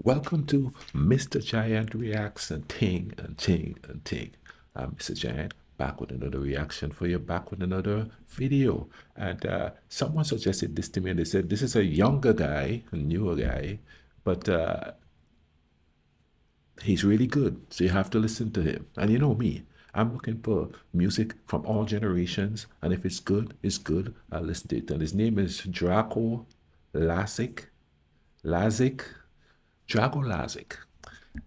Welcome to Mr. Giant Reacts and Ting and Ting and Ting. I'm Mr. Giant, back with another reaction for you, back with another video. And someone suggested this to me and they said, this is a younger guy, a newer guy, but he's really good. So you have to listen to him. And you know me, I'm looking for music from all generations. And if it's good, it's good. I'll listen to it. And his name is Darko Lazic. Lazic. Darko Lazic.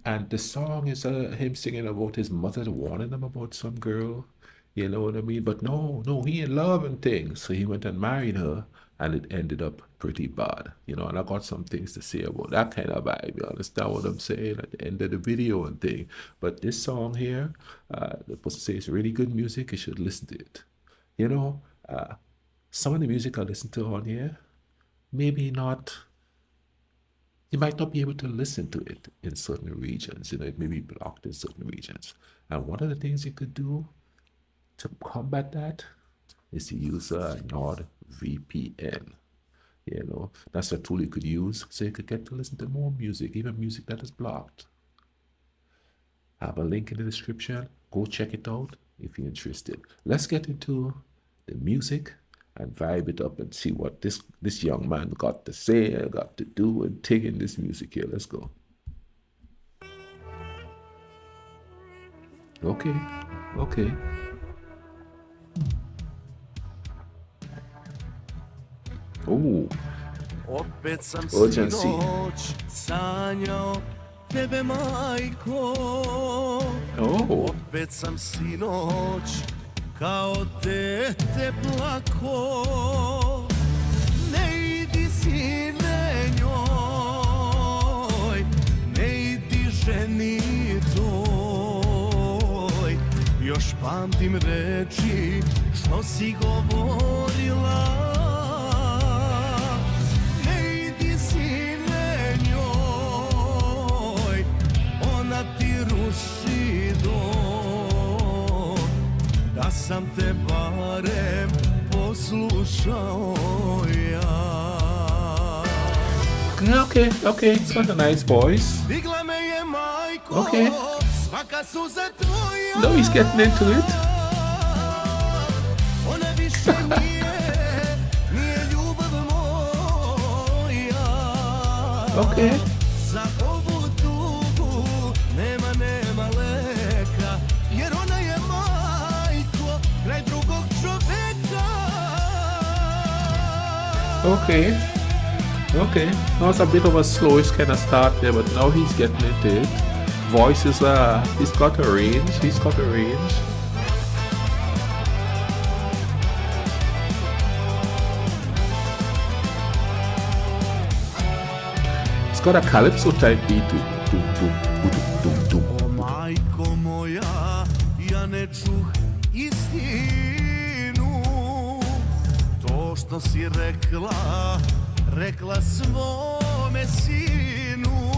And the song is him singing about his mother warning him about some girl. You know what I mean? But no, he in love and things. So he went and married her, and it ended up pretty bad. You know, and I got some things to say about that kind of vibe. You understand what I'm saying? At the end of the video and thing. But this song here, the person says it's really good music. You should listen to it. You know, some of the music I listen to on here, maybe not, you might not be able to listen to it in certain regions. You know, it may be blocked in certain regions. And one of the things you could do to combat that is to use a NordVPN. You know, that's a tool you could use so you could get to listen to more music, even music that is blocked. I have a link in the description. Go check it out if you're interested. Let's get into the music and vibe it up and see what this young man got to say and got to do and take in this music here. Let's go. Okay. Oh, Opet sam urgency. sinoć sanjao tebe, majko. Oh, Opet sam sinoć kao dete plako. Ne idi sine njoj, ne idi ženi toj. Još pamtim reči što si govorila. Da sam te barem poslušao ja. okay. It's got a nice voice. Stigla me je, majko, Okay. svaka suza tvoja. No, he's getting into it. Ona više nije ljubav moja. Okay. Za ovu tugu nema leka, jer ona je majko kraj drugog čoveka. Okay. Now it's a bit of a slowish kind of start there, but now he's getting into it. Voice is he's got a range. It's got a calypso type beat to it. O majko moja, ja ne čuh istinu. To što si rekla svome sinu.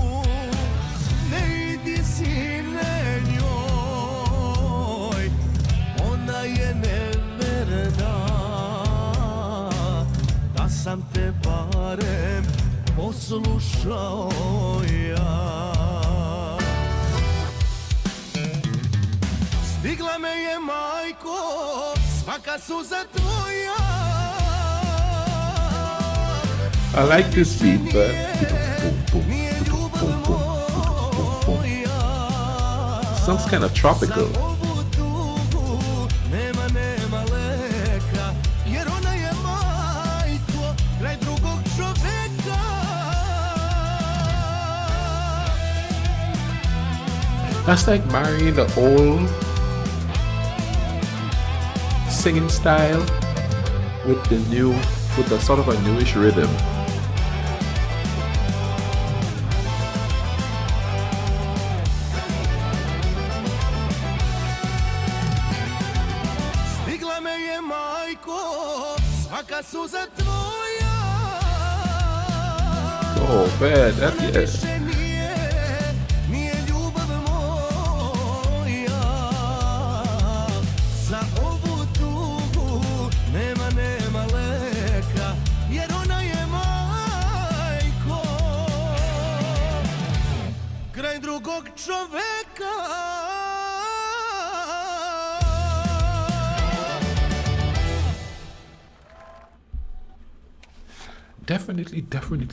Ne idi sine njoj, ona je neverna. Da sam te barem poslušao ja. Stigla me je, majko, svaka suza tvoja. I like this beat, but sounds kind of tropical. That's like marrying the old singing style with the sort of a newish rhythm. Stigla me je, majko, svaka suza tvoja. Oh man, that Više nije ljubav moja. Za ovu tugu nema leka, jer ona je majko. drugog čoveka. Definitely different.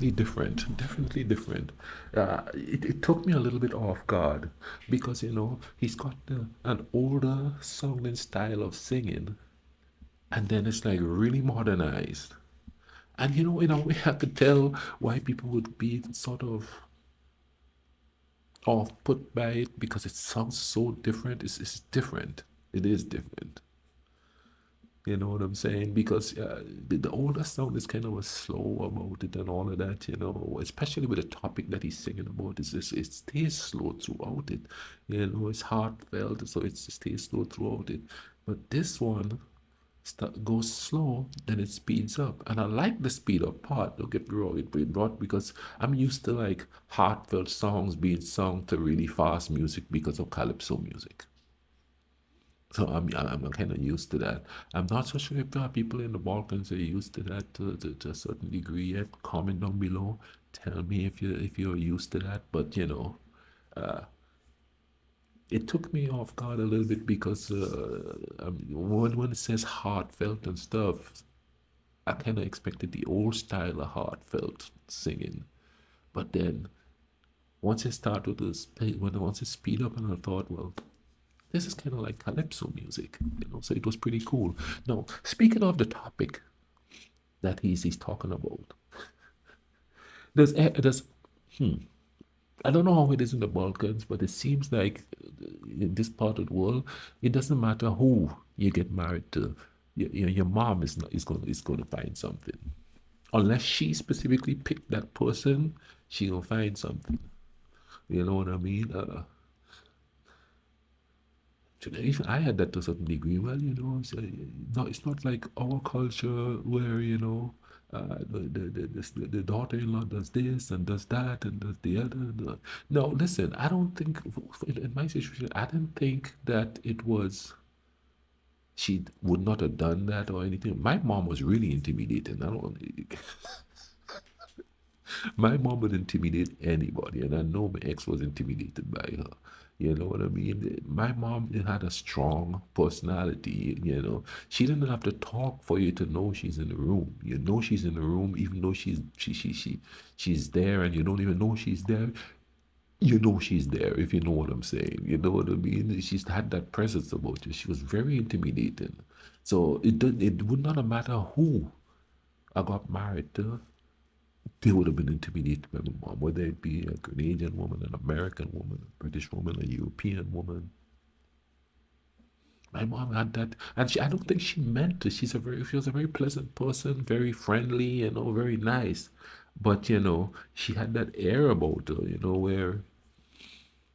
Definitely different. It took me a little bit off guard because he's got an older sounding style of singing, and then it's like really modernized. And in a way, I could tell why people would be sort of off put by it because it sounds so different. It's different. It is different. You know what I'm saying? Because the older sound is kind of a slow about it and all of that, especially with the topic that he's singing about. It stays slow throughout it. It's heartfelt, so it stays slow throughout it. But this one goes slow, then it speeds up. And I like the speed up part, don't get me wrong, it brought because I'm used to like heartfelt songs being sung to really fast music because of calypso music. So I'm kind of used to that. I'm not so sure if there are people in the Balkans are used to that to a certain degree yet. Comment down below. Tell me if you're used to that. But it took me off guard a little bit because when it says heartfelt and stuff, I kind of expected the old style of heartfelt singing. But then once it started to once it speed up, and I thought, well, this is kind of like calypso music, so it was pretty cool. Now, speaking of the topic that he's talking about, there's I don't know how it is in the Balkans, but it seems like in this part of the world, it doesn't matter who you get married to, your mom is going to find something, unless she specifically picked that person, she'll find something. You know what I mean? Even I had that to a certain degree. Well, it's not like our culture where the daughter-in-law does this and does that and does the other. No, listen, I don't think in my situation, I didn't think that it was she would not have done that or anything. My mom was really intimidating. I don't. My mom would intimidate anybody, and I know my ex was intimidated by her. You know what I mean? My mom had a strong personality. She didn't have to talk for you to know she's in the room. You know she's in the room, even though she's there, and you don't even know she's there. You know she's there, if you know what I'm saying. You know what I mean? She's had that presence about you. She was very intimidating. So it would not matter who I got married to, they would have been intimidated by my mom, whether it be a Canadian woman, an American woman, a British woman, a European woman. My mom had that, and I don't think she meant it. She was a very pleasant person, very friendly, very nice. But she had that air about her, where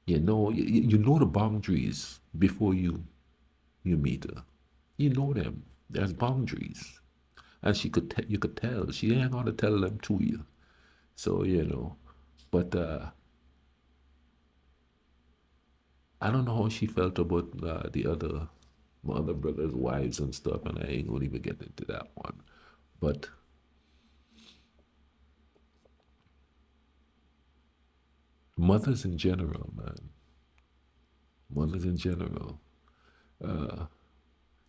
you know the boundaries before you meet her. You know them. There's boundaries, and you could tell she ain't gonna tell them to you. So but I don't know how she felt about my other brother's wives and stuff, and I ain't gonna even get into that one. But mothers in general, man, mothers in general,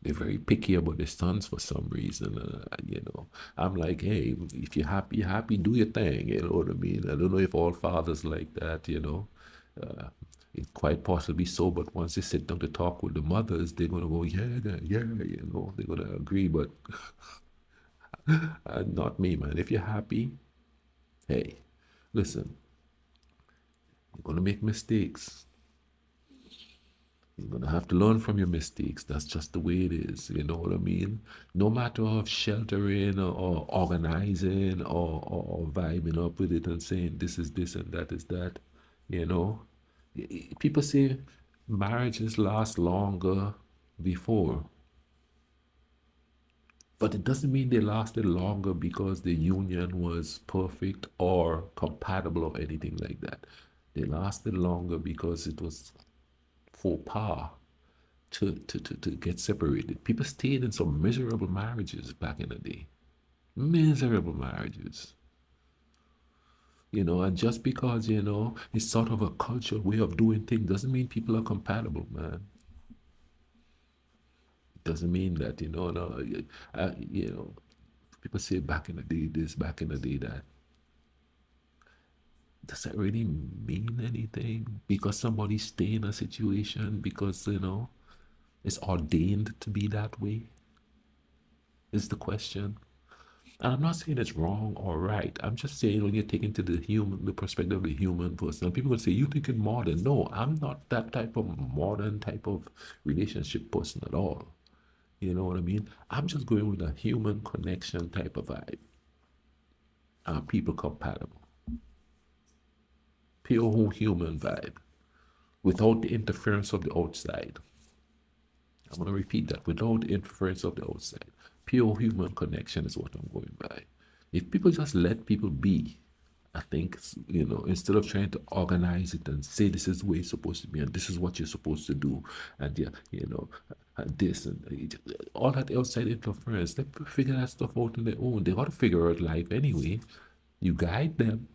they're very picky about their sons for some reason. I'm like, hey, if you're happy, do your thing. You know what I mean? I don't know if all fathers like that. It quite possibly so, but once they sit down to talk with the mothers, they're gonna go, yeah, yeah, they're gonna agree. But not me, man. If you're happy, hey, listen, you're gonna make mistakes. You're gonna have to learn from your mistakes. That's just the way it is. You know what I mean? No matter of sheltering or organizing or vibing up with it and saying this is this and that is that. You know, people say marriages last longer before, but it doesn't mean they lasted longer because the union was perfect or compatible or anything like that. They lasted longer because it was faux pas to get separated. People stayed in some miserable marriages back in the day. Miserable marriages. And just because, it's sort of a cultural way of doing things doesn't mean people are compatible, man. It doesn't mean that, no, people say back in the day this, back in the day that. Does that really mean anything? Because somebody stay in a situation because, it's ordained to be that way, is the question. And I'm not saying it's wrong or right. I'm just saying when you're taking to the perspective of the human person, and people will say, you think it's modern. No, I'm not that type of modern type of relationship person at all. You know what I mean? I'm just going with a human connection type of vibe. Are people compatible? Pure human vibe without the interference of the outside. I'm going to repeat that, without the interference of the outside. Pure human connection is what I'm going by. If people just let people be, I think, instead of trying to organize it and say this is the way it's supposed to be and this is what you're supposed to do, and yeah, and this and all that outside interference, let people figure that stuff out on their own. They got to figure out life anyway. You guide them,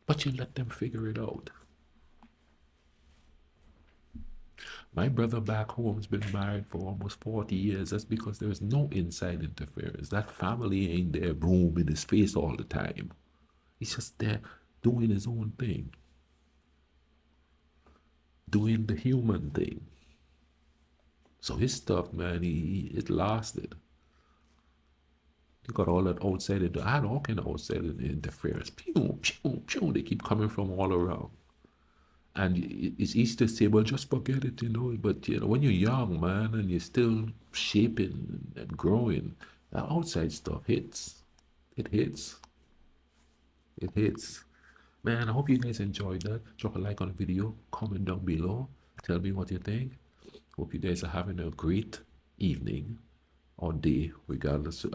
but you let them figure it out. My brother back home has been married for almost 40 years. That's because there is no inside interference. That family ain't there, boom, in his face all the time. He's just there doing his own thing, doing the human thing. So his stuff, man, it lasted. You got all that outside, I had all kind of outside interference. Pew, pew, pew. They keep coming from all around. And it's easy to say, well, just forget it, But, when you're young, man, and you're still shaping and growing, that outside stuff hits. It hits. It hits. Man, I hope you guys enjoyed that. Drop a like on the video. Comment down below. Tell me what you think. Hope you guys are having a great evening or day, regardless,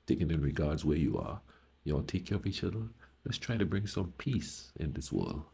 taking in regards where you are. Y'all take care of each other. Let's try to bring some peace in this world.